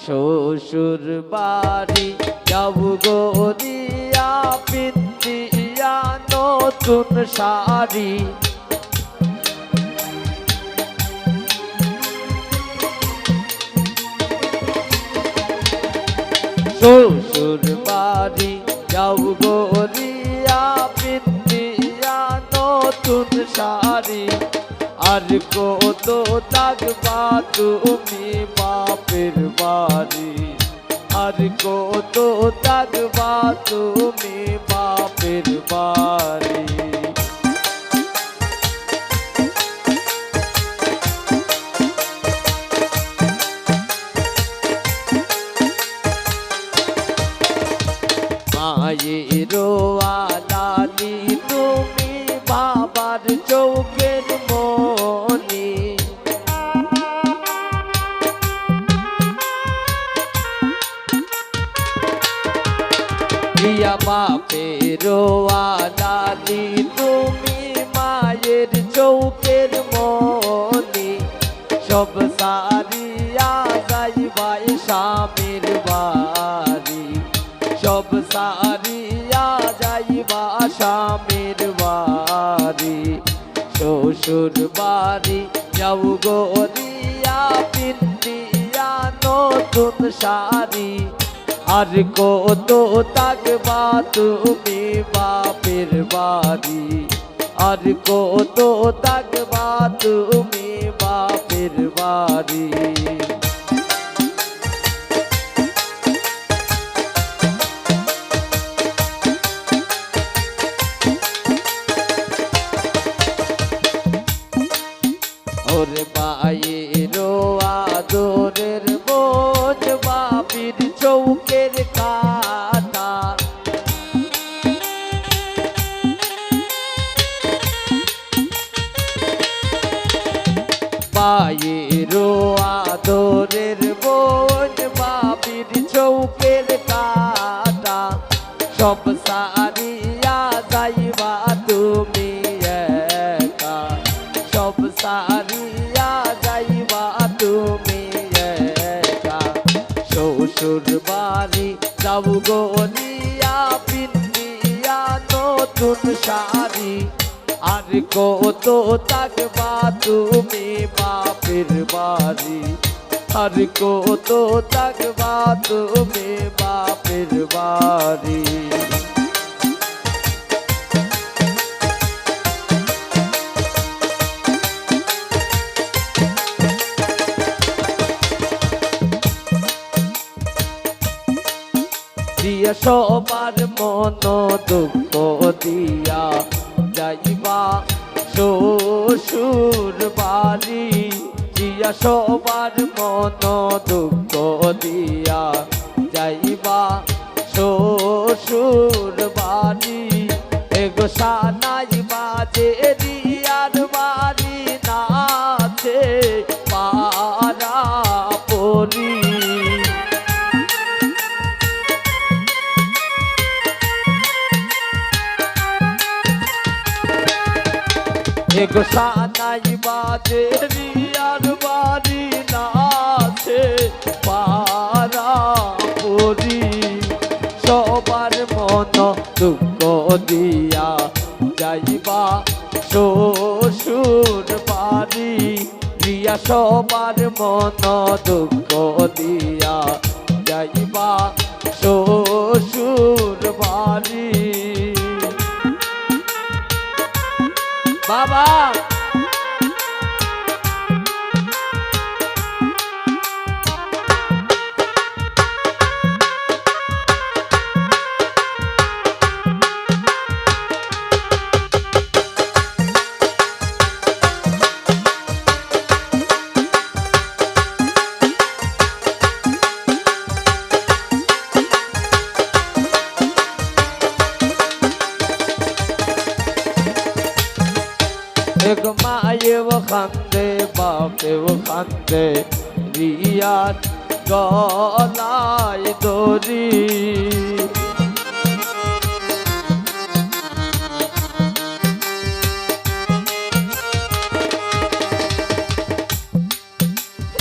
শ্বশুর বাড়ি যাব গরিয়া পিন্দিয়া নতুন শাড়ি শ্বশুর বাড়ি যাব গরিয়া পিন্দিয়া নতুন শাড়ি আর কত থাকবা তুমি বাপের বাড়ি আর কত থাকবা তুমি বাপের বাড়ি মায়ের আলালি তুমি বাবার চৌকের মনি প্রিয়া বাপের আলালি তুমি মায়ের চৌকের মনি সব সারিয়া যাইবাই স্বামীর বাড়ি সব সারিয়া যাইবা স্বামীর বাড়ি শ্বশুর বাড়ি যাও গরিয়া পিন্দিয়া নতুন শাড়ি আর কত থাকবা তুমি বাপের বাড়ি আর কত থাকবা তুমি বাপের বাড়ি ওরে মায়ের আদরের বোঝ বাপির চৌকের কাটা মায়ের আদরের বোঝ বাপির চৌকের কাটা সব সারিয়া যাইবা তুমি একা সব সারিয়া যাইবা তুমি একা শ্বশুর বাড়ি যাব গরিয়া পিন্দিয়া নতুন শাড়ি আর কত থাকবা তুমি বাপের বাড়ি আর কত থাকবা তুমি বাপের বাড়ি দিয়া সবার মন দুঃখ দিয়া যাইবা শ্বশুর বাড়ি দিয়া সবার মন দুঃখ দিয়া যাইবা শ্বশুর বাড়ি এগো সানাই বাজে দিয়ার বাড়ি নাচে পারা পরি এগো সানাই বাজে রিয়ার বাড়ি নাচে পারা পরি সবার মন দুঃখ দিয়া যাইবা শ্বশুর বাড়ি রিয়া সবার মন দুঃখ দিয়া যাইবা শ্বশুর বাড়ি বাবা एक माए वो खांदे बापे वो खांदे रियाद गलाय दोरी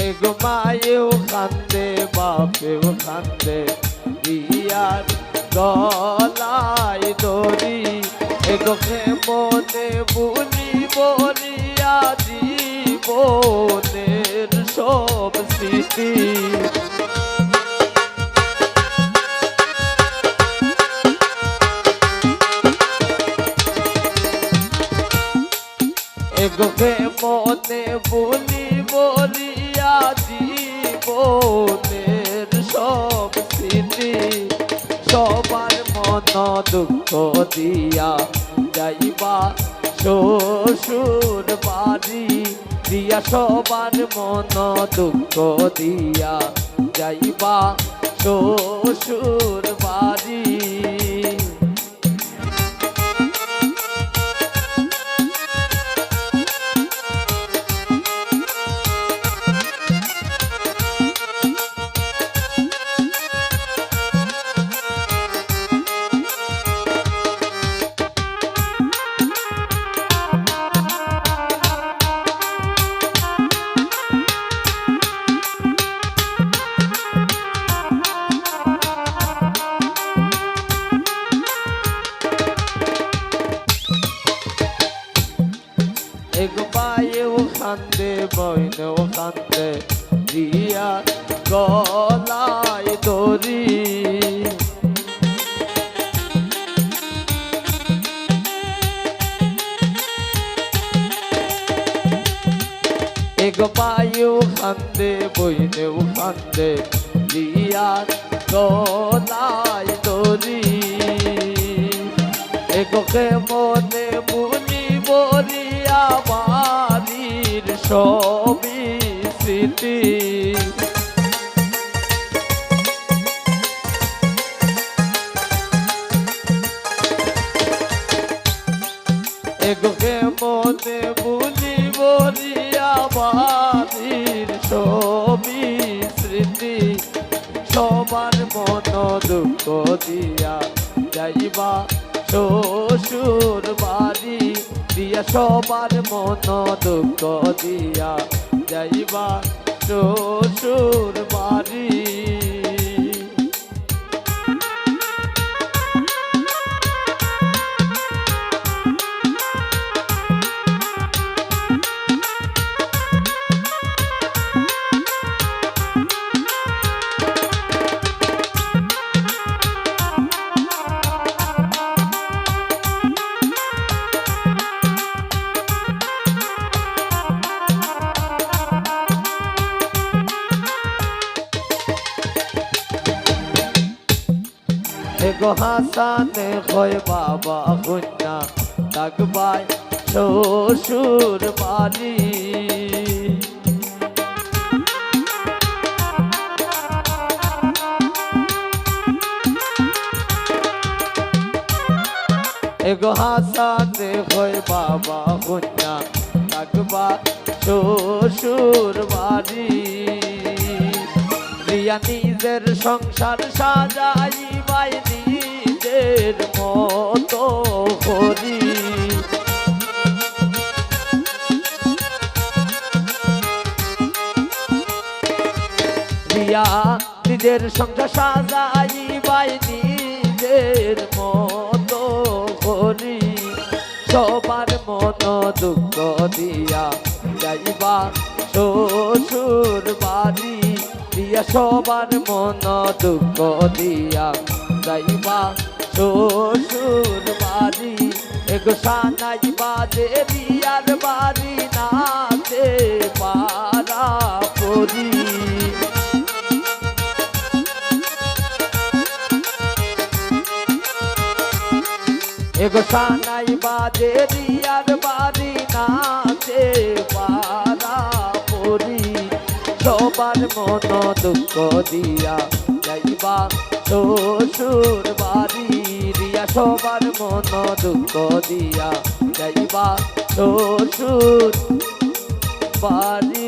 एक माए वो खांदे बाप বাপেও কান্দে রিয়ার গলায় দড়ি এগোকে মনে বুলি বলিয়া জীবনের সব স্মৃতি এগোকে মনে বুলি বলিয়া জীবনের সব স্মৃতি সবার মন দুঃখ দিয়া যাইবা শ্বশুর বাড়ি দিয়া সবার মন দুঃখ দিয়া যাইবা শ্বশুর বাড়ি একবারেও কান্দে বইনেও কান্দে দিয়া গলায় দড়ি একবারেও কান্দে বইনেও কান্দে দিয়া গলায় দড়ি এগোকে মনে বুলি বলিয়া বাড়ির সবই স্মৃতি এগোকে মনে বুলি বলিয়া বাড়ির সবই স্মৃতি সবার মন দুঃখ দিয়া যাইবা শ্বশুর বাড়ি দিয়া সবার মন দুঃখ দিয়া যাইবা শ্বশুর বাড়ি এগো হাসানে কয় বাবা কন্যা থাকবাই শ্বশুর বাড়ি এগো হাসানে কয় বাবা কন্যা থাকবা শ্বশুর বাড়ি রিয়া নিজের সংসার সাজাইবাই নিজের মতো করি রিয়া নিজের সংসার সাজাইবাই নিজের মতো করি সবার মন দুঃখ দিয়া যাইবা শ্বশুর বাড়ি দিয়া সবার মন দুঃখ দিয়া যাইবা শ্বশুর বাড়ি এগো সানাই বাজে বিয়ার বাড়ি নাচে পারা পরি এগো সানাই বাজে বিয়ার বাড়ি নাচে পারা পরি সবার মন দুঃখ দিয়া যাইবা শ্বশুর বাড়ি রিয়া সবার মন দুঃখ দিয়া যাইবা শ্বশুর বাড়ি